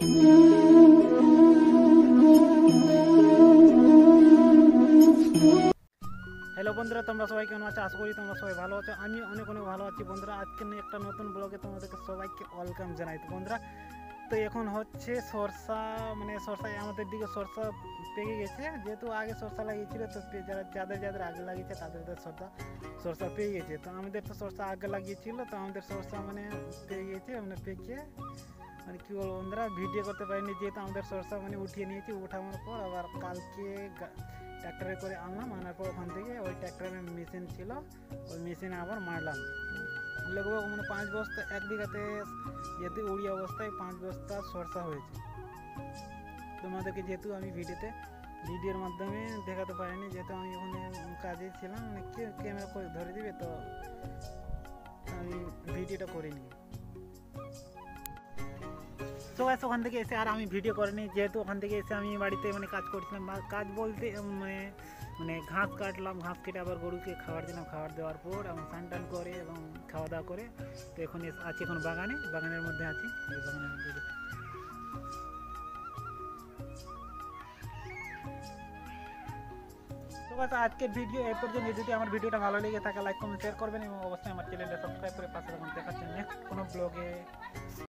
Hello বন্ধুরা, তোমরা সবাই কেমন আছো? আশা করি তোমরা সবাই ভালো আছো। আমি অনেক অনেক ভালো আছি বন্ধুরা। আজকে একটা নতুন ব্লগে তোমাদেরকে সবাইকে ওয়েলকাম জানাই। তো বন্ধুরা, তো এখন হচ্ছে সরষা, মানে সরষায় আমাদের দিকে সরষা পেকে গেছে। যেহেতু আগে সরষা লাগিয়েছিল, তো যাদের আগে লাগিয়েছে তাদের সরষা পেয়ে গেছে। তো আমাদের তো সরষা আগে লাগিয়েছিল, তো আমাদের সরষা মানে পেয়ে গেছে, মানে পেকে মানে কী বলবো বন্ধুরা, ভিডিও করতে পারিনি যেহেতু আমাদের সরষা মানে উঠিয়ে নিয়েছি। উঠানোর পর আবার কালকে ট্র্যাক্টরে করে আনার পর ওখান থেকে ওই ট্র্যাক্টরের মেশিন ছিল, ওই মেশিনে আবার মারলাম। লগভগ মানে 5 বস্তা এক বিঘাতে, যেহেতু উড়িয়া অবস্থায় 5 বস্তা সরষা হয়েছে। তোমাদেরকে যেহেতু আমি ভিডিওর মাধ্যমে দেখাতে পারিনি, যেহেতু আমি ওখানে কাজে ছিলাম, মানে ক্যামেরা করে ধরে দিবে, তো আমি ভিডিওটা করিনি। তো গাইস, ওখান থেকে এসে আর আমি ভিডিও করিনি, যেহেতু ওখান থেকে এসে আমি বাড়িতে মানে কাজ করছিলাম। কাজ বলতে মানে ঘাস কাটলাম, ঘাস কেটে আবার গরুকে খাবার দিলাম। খাবার দেওয়ার পর এবং স্নান টান করে এবং খাওয়া দাওয়া করে, তো এখন আছি এখন বাগানের মধ্যে আছি। এই বাগানের মধ্যে তো গাইস, আজকের ভিডিও এই পর্যন্ত। যদি আমার ভিডিওটা ভালো লেগে থাকে, লাইক কমেন্ট শেয়ার করবেন এবং অবশ্যই আমার চ্যানেলটা সাবস্ক্রাইব করে পাশে থাকুন। দেখাচ্ছেন নেক্সট কোনো ব্লগে।